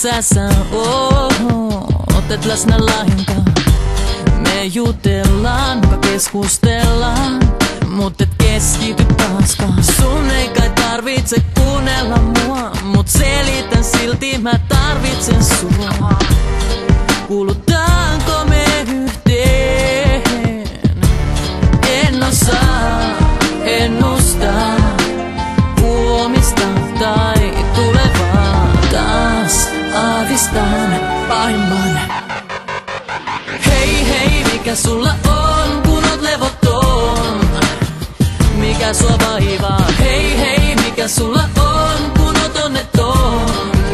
sä oot et läsnä lainkaan. Me jutellaan, keskustellaan, mut et keskity taaskaan. Sun ei kai tarvitse kuunnella mua, mut selitän silti mä tarvitsen sua. Kuulutaanko me yhteen? En osaa ennustaa huomista tai tulevaa. Taas aavistan pahimman. Hei hei, mikä sulla on, kun oot levoton? Mikä sua vaivaa? Hei hei, mikä sulla on, kun oot onneton?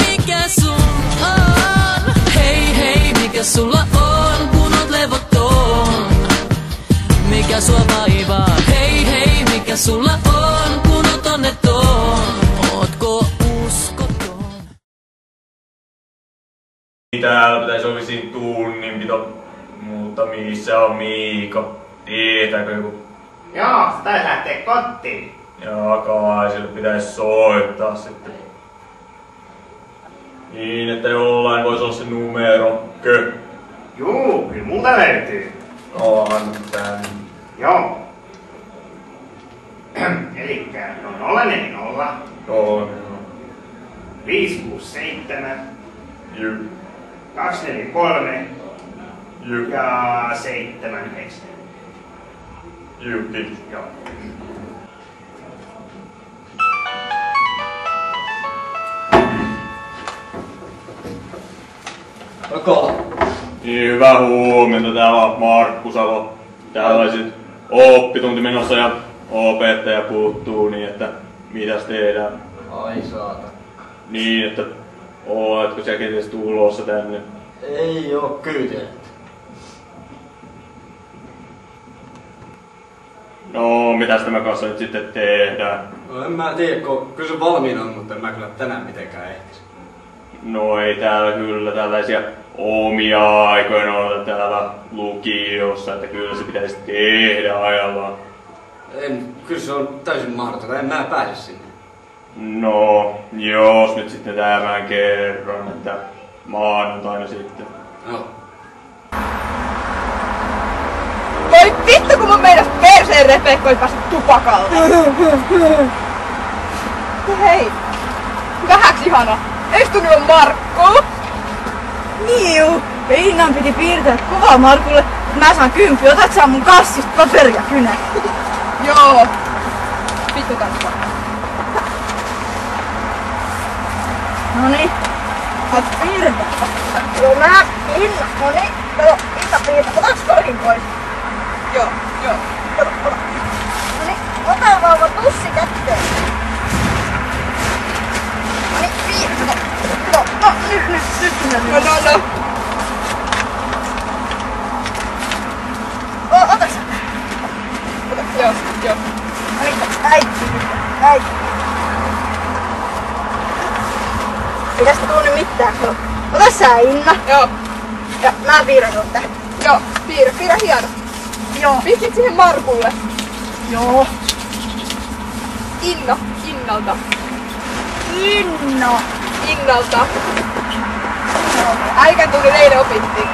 Mikä sun on? Hei hei, mikä sulla on, kun oot levoton? Mikä sua vaivaa? Hei hei, mikä sulla on, kun oot onneton? Ootko uskoton? Täällä pitäisi olla vissiin tunninpito, mutta missä on Miika? Tietääkö joku? Joo, se taisi lähteä kotiin. Jaa, kai sille pitäisi soittaa sitten. Niin, että jollain voisi olla se numero. Juu, kyllä multa löytyy. Onhan tän. Joo. Elikkä no 040 On. 567 Jyp. 243 Jyp. ja 79. Jyp. Joo. Niin, hyvää huomenta. Täällä on Markku Salo. Täällä olisi oppitunti menossa ja opettaja puuttuu, niin että mitäs tehdään? Ai saata. Niin, että oletko sä kenties tulossa tänne? Ei oo kyytiä. No, mitäs tämä kanssa nyt sitten tehdään? No en mä tiedä, kun kyllä se valmiina on, mutta en mä kyllä tänään mitenkään ehtisi. No ei täällä kyllä tällaisia omia aikoja noita täällä lukiossa, että kyllä se pitäisi tehdä ajallaan. Kyllä se on täysin mahdotonta, en mä pääse sinne. No, jos nyt sitten tämän kerran, että maanantaina sitten. No. Voi vittu, kun mun meinas perseen repekko ei päästä tupakalle. Hei, vähäks ihana. Eiks tunnu on Markku? Niiu, Innan piti piirtää kuvaa Markulle, että mä saan 10, otat sä mun kassista paperi ja kynä. Joo. Vittu kanssa. Noniin, oot piirtää. Joo, mä Inna, noniin, kato, Inna piirtää, otaks korkin pois? Joo, joo. Noniin, ota vauva tussi kätteen. Noniin, piirtää. No, nyt. No. Ota sä. Joo. Äiti. Ei tästä tuu nyt mitään. Ota sä Inna. Joo. Ja mä piirrän sun tähän. Joo, piirrä hieno. Joo. Pistit siihen Markulle. Joo. Innalta. Inno. Innalta. Äikän tuli eilen opittiin.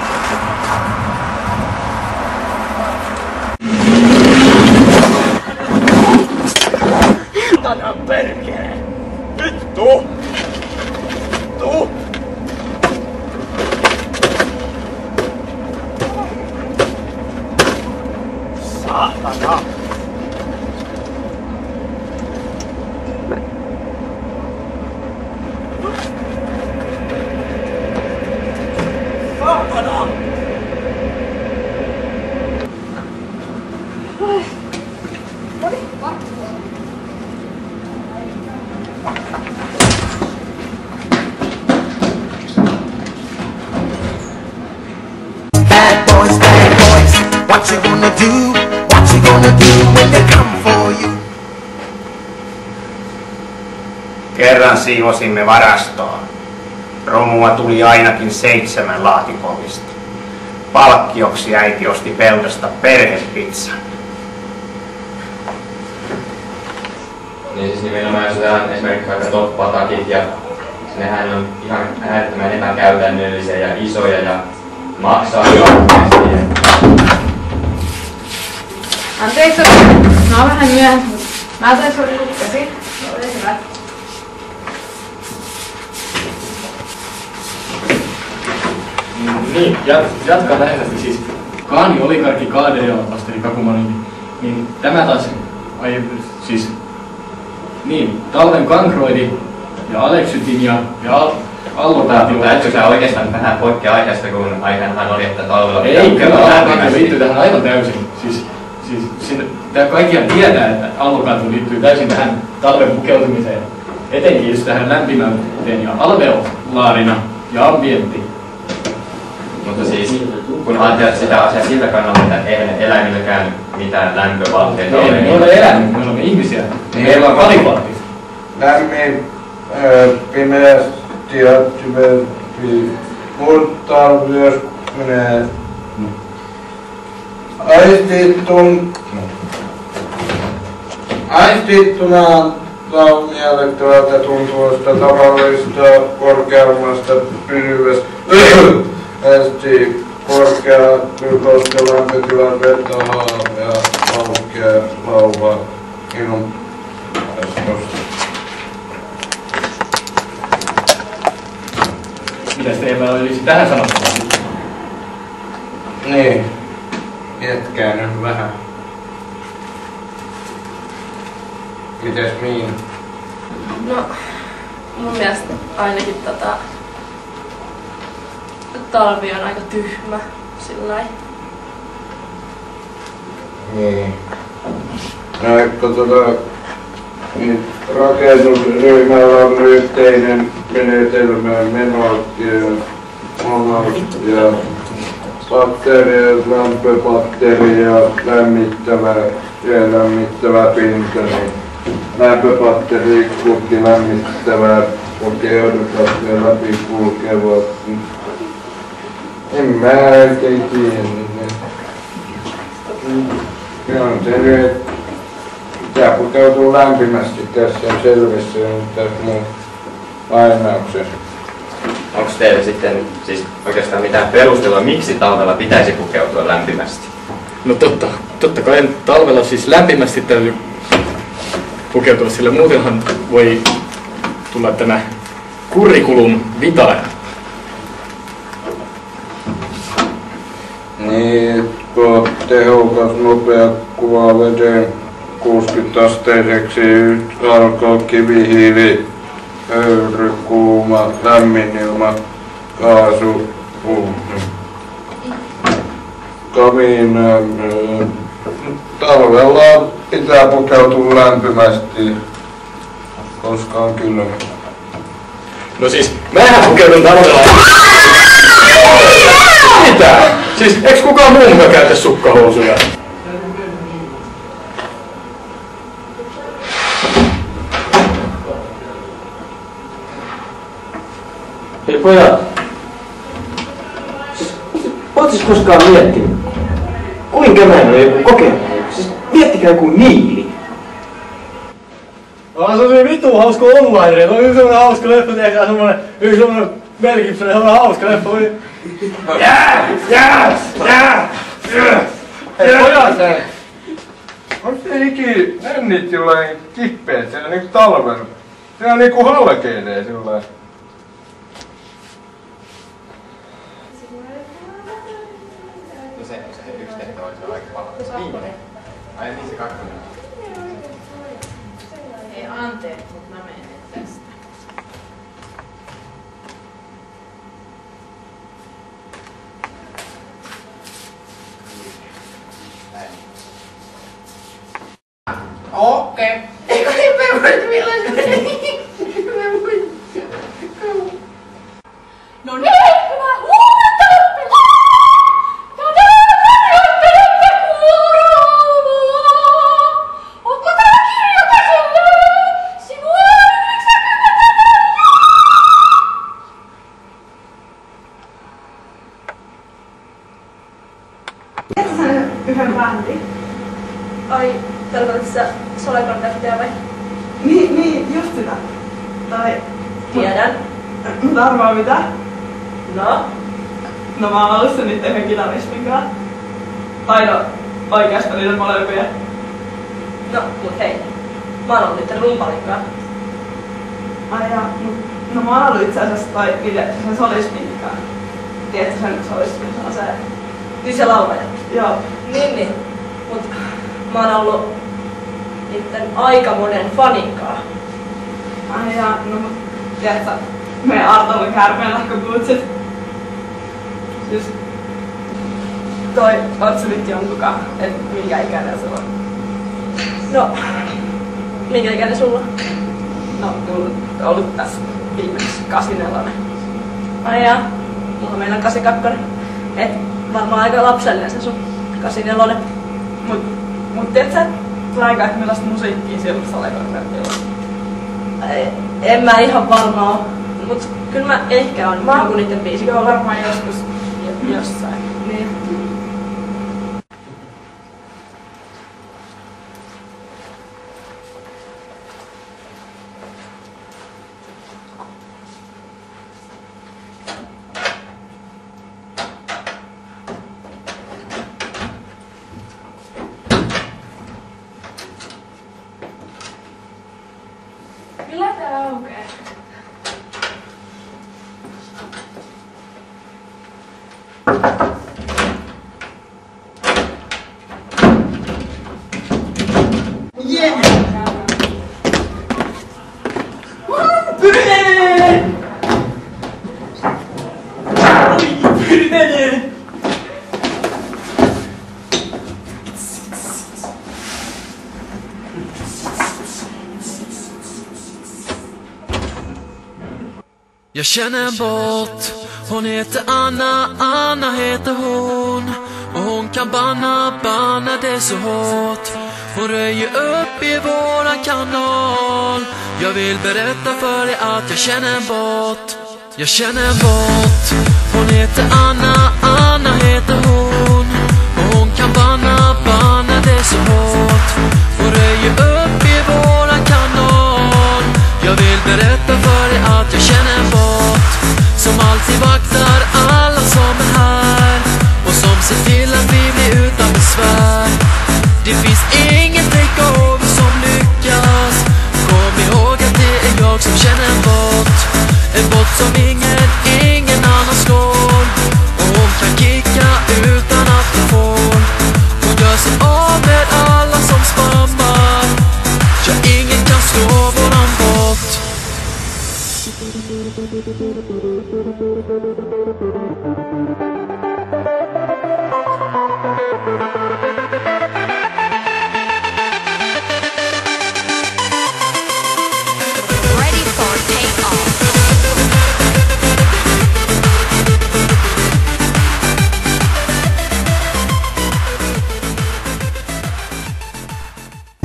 Tänä perkele! Vittu! Saatana! What you gonna do? What you gonna do when they come for you? Kerran siivosimme varastoa. Romua tuli ainakin 7 laatikollista. Palkkioksi äiti osti Peltosta perhepizzan. Niin siis nimenomaan jos otetaan esimerkiksi vaikka toppatakit ja nehän on ihan äärettömän epäkäytännöllisiä ja isoja ja maksaa kauheasti. Anteeksi, mä oon vähän myöhässä, mutta mä tain sun lukkasin. Ole hyvä. Niin, jatkaa läheisesti siis. Kaani oligarkki Kaaderilla pasteri Kakumaninkin. Niin tämä taas, siis, niin, Talven kankroidi ja aleksytin ja allopaatio. Täytyy sä oikeastaan vähän poikkea aiheesta, kun aiheanahan oli, että talvella... Ei, kyllä allopaatio liittyy tähän aivan täysin. Siis kaikkiaan tietää, että allopaatio liittyy täysin tähän talven pukeutumiseen. Etenkin just tähän lämpimänteen ja alveolaarina ja ambienttiin. Mutta siis, kun ajatellaan sitä asiaa siltä kannalta, että eihän eläimilläkään mitään lämpövaatteita ole. Ei, me olemme eläimiä, me olemme ihmisiä. Meillä on kalivaatteet. Lämmin, pimeästi ja tyvetti, mutta myös menee aistittuna miellyttävältä tuntuvasta tavallista korkeammasta pysyvästä korkea koska lämpötilan vetoa ja laukea lauvaa ilman päästöstä. Mitäs teillä olisi tähän sanottavaa? Niin, jätkää nyt vähän. Mites Miina? No, mun mielestä ainakin talvi on aika tyhmä sillain. Niin. No, että niin rakennusryhmällä on yhteinen menetelmä menot ja bakteerit, lämpöbakteeri ja lämmittävä pinta, niin lämpöbakteeri kulki lämmittävää pukeudutaan läpi kulkevat. En mä oikein tiedä. Se on se nyt, että tää pukeutuu lämpimästi tässä selvässä ja tässä mun lainauksessa. Onko teillä sitten siis oikeastaan mitään perustelua, miksi talvella pitäisi pukeutua lämpimästi? No totta kai talvella siis lämpimästi täytyy pukeutua, sillä muutenhan voi tulla tämä curriculum vitae. Niin, tuo tehokas, nopea kuva veden 60-asteiseksi alkoi kivihiili, höyry, kuuma, lämmin ilma, kaasu, kamiina. Talvella pitää pukeutua lämpimästi, koska on kylmä. No siis, mähän pukeudun talvella. Mitä? Siis, eiks kukaan muukaan käytä sukkahousuja? Hei pojat, siis ootko koskaan miettinyt, kuinka kämään on joku kokemus? Siis miettikää joku niili. Se oli vittu hauska online, on yksi semmonen hauska leffa, tehdään semmonen Mel Gibson, semmonen hauska leffa. Hei pojat, onko te ikin nännit jollain kippeet siellä niinku talvella? Siellä niinku halkeilee sillain. No se yksi tehtävä olisi aika paljon. Viimeinen. Ai niin se 2 minuuttia. Ei anteeksi, mutta mä menen tästä. Okei. Eikö niin mä muistin milloin se meni? No niin, hyvä huomenta! Ja tervetuloa kuuluvaa! Onko tää kirjakaselle? Sivua 94! Tiedätkö sä yhden bändin? Ai, tarkoitatko sä Solekontaktia vai? Niin, just sitä. Tai... Tiedän. Mutta arvaa mitä? No? No mä oon ollut sen niitten yhden kitarismin kanssa. Tai no, oikeastaan niiden molempia. No, mut hei. Mä oon ollut niitten rumpalin kanssa. Ai ja, no mä oon ollut itse asiassa sen solismin kanssa. Tiedätkö sen solismin, se on se? Niin se laulaja? Joo. Niin. Mut mä oon ollut niitten aika monen faninkaan. Ai ja, no mut tiedätkö, meidän Artolla käärmeenlähköpuutsit. Siis oot sä nyt jonkukaan, et minkä ikäinen sulla on? No, minkä ikäinen sulla? No, mulla on ollut tässä viimeksi 84. Ai jaa, mulla meillä on 82. Et varmaan aika lapsellinen se sun 84. Mut tiedätkö, Laika, että millaista musiikkia silloin salekonsertilla? En mä ihan varma oo. Mut kyllä mä ehkä on joku niitten biisi. Joo, varmaan joskus jossain. Niin. Kyllä tää aukeaa. Jag känner en bort. Hon heter Anna, Anna heter hon. Och hon kan banna det så hårt. Hon röjer upp i våran kanal. Jag vill berätta för dig att jag känner en bort. Jag känner en bort. Hon heter Anna, Anna heter hon. Och hon kan banna det så hårt. Hon röjer upp i våran kanal. Jag vill berätta för dig att jag känner en bort. Som alltid vaktar alla som är här. Och som ser till att vi blir utan besvär. Det finns ingen takeover som lyckas. Kom ihåg att det är jag som känner en bort. En bort som ingen annan slår. Och hon kan kicka utan att hon får. Hon gör sig av med alla som spammar. Ja, ingen kan slå våran bort. Ready for takeoff.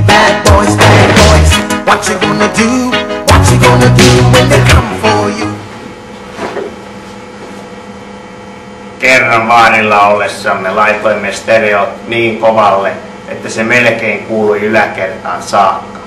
Bad boys, what you gonna do? What you gonna do when they come for you? Kerran vaarilla ollessamme laitoimme stereot niin kovalle, että se melkein kuului yläkertaan saakka.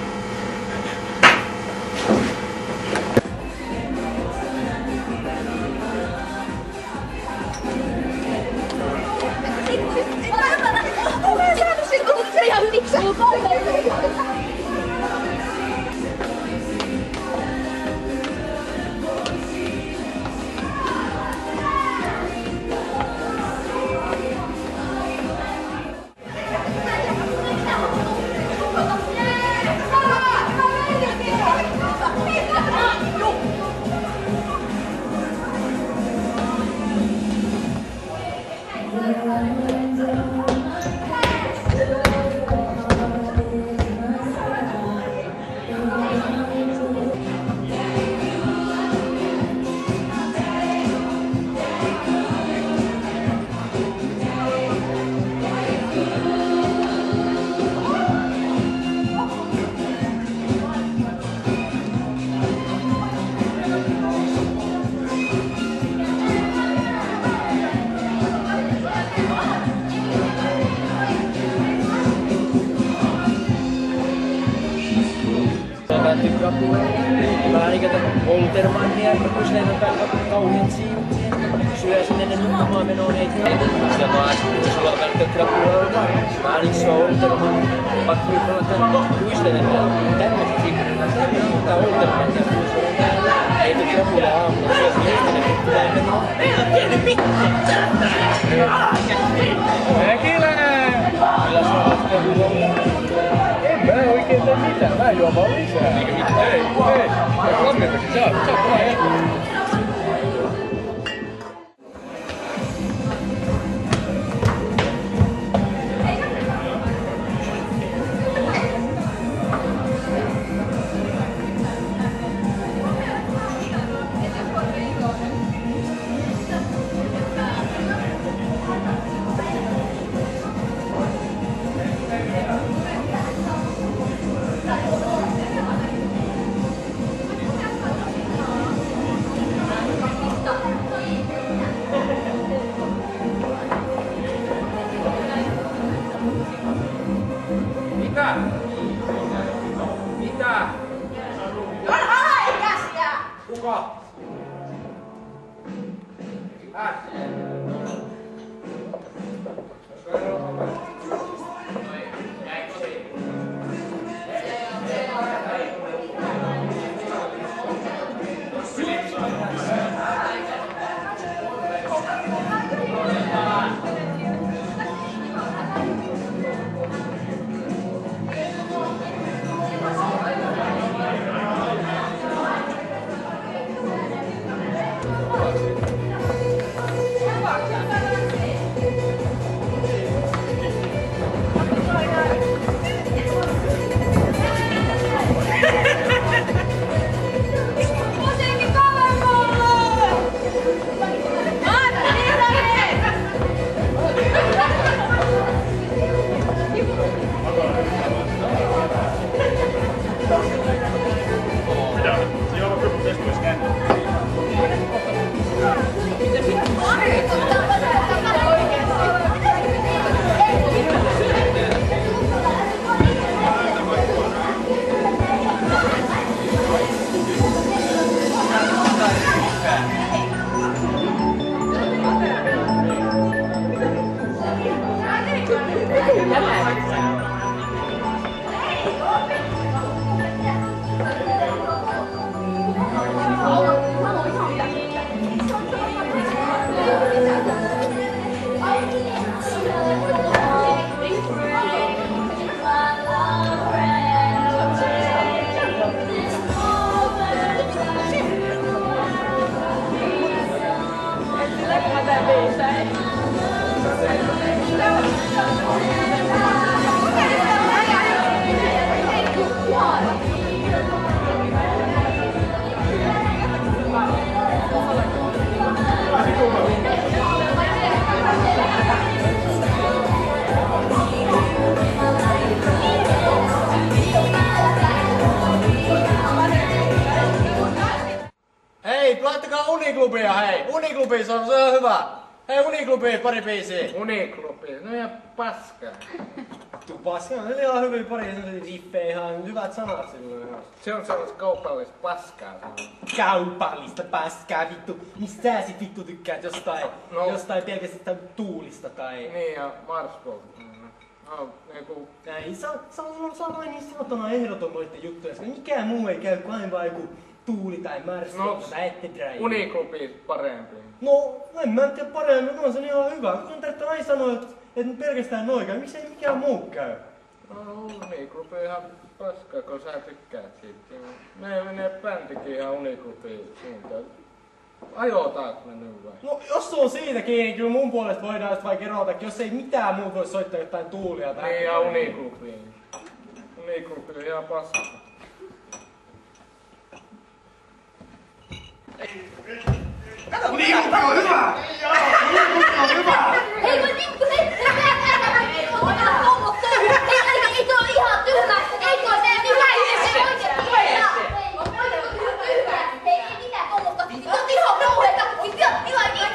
päätty krapuleen. Vähän ikätä Oltermannia, kysleitä päällä kauhean siivut siihen. Syö sinne ne nukkumaan menoon eikä. Sitä mä äsken, jos ollaan päätty krapuleen. Vähän iso Olterman. Pakko yhdellä tämän kysleitä päällä. Tämmöistä siivutella. Tämmöistä Oltermania kysleitä päällä. Ei tuu krapuleen aamulla. Syö sinne yhtenä pitää menoon. Pieni pikku. Mäkiläinen! Kyllä se on sitten En mä oikein tee mitään, mä juon vaan lisää. eikä mitään. Ei. Lammiakin, sä oot kova jätkä. Mitä? Mitä? On alaikäisiä! Kuka? Hei, laittakaa Uniklubia, hei! Uniklubi, se on hyvä! Hei, Uniklubi, pari biisiä! Uniklubi, no ja paskaa. Tuu paskaa, ne oli ihan hyviä pari riffejä, ihan hyvät sanat silloin ihan. Se on sellaista kaupallista paskaa. Kaupallista paskaa, vittu! Mistä sä sit vittu tykkäät jostain pelkästään tuulista tai... Niin ja Marsbolt. No, eiku... Ei, sä on vain niin saatana ehdoton noitten juttuja, koska mikään muu ei käy kuin vain joku tuuli tai Marsbolt tai ettedräi. Uniklubi parempi. No, en mä tiedä paremmin, on se ihan hyvä. Kun tarvitsee aina sanoa, että pelkästään noin käy, miksei mikään muu käy? No, Uniklubi ihan paskaa, kun sä tykkäät siitä. Me menee bändikin ihan Uniklubiin suuntaan. Ajotaanko me nyt vai? No, jos se on siitä kiinni, kyllä mun puolesta voidaan sitä vaikka erotakin, jos ei mitään muuta voi soittaa jotain tuulia tai... Niin, ja Uniklubiin. Uniklubi on ihan paskaa. Uniklubi on hyvä! Uniklubi on hyvä! Ei voi vittu, ei se on ihan tyhmä! Ei tuo se mitään yhdessä oikeesti! Ei mitään tommoista! Te ootte ihan rouheita! Ihan niin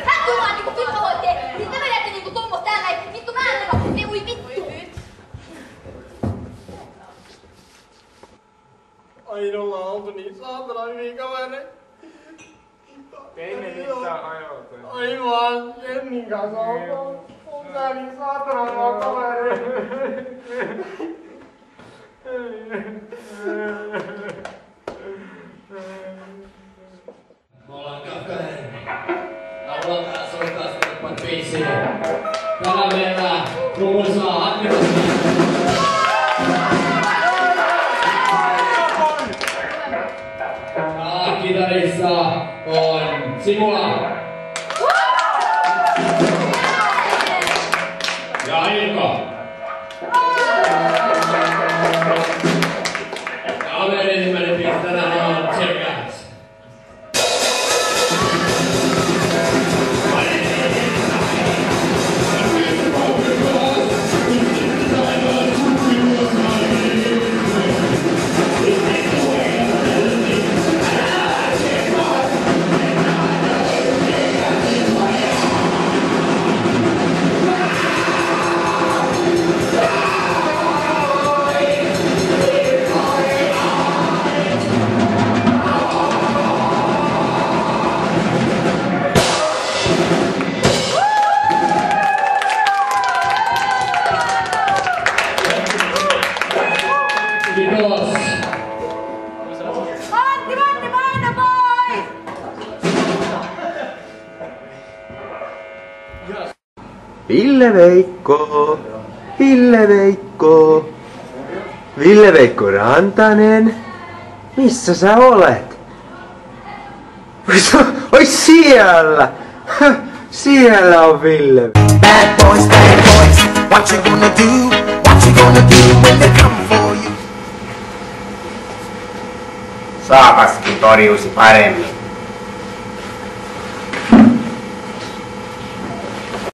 hän tulee vaan niinku tyttö hoiteen! Sitten te vedätte niinku tommoista täällä näin! Vittu mä en ne ui vittu! Ai ollaan oltu niin saatana hyviä kavereita. Ei me mitään hajoita. Ai vaan Jennin kanssa on tää niin saatana hyvää kavereita. Me ollaan Kakkonen. Aloitetaan soittaa sitten biisiin. Tänään meillä trummuissa on Anni Rossi. Kitarissa on Simula. Ja Ilko. Ja meidän ensimmäinen biisi tänään on Checkouts. Ville Veikko Rantanen, missä sä olet? Oi siellä! Siellä on Ville. Bad boys, what you gonna do? What you gonna do when they come for you? Saakaskin torjuisi paremmin.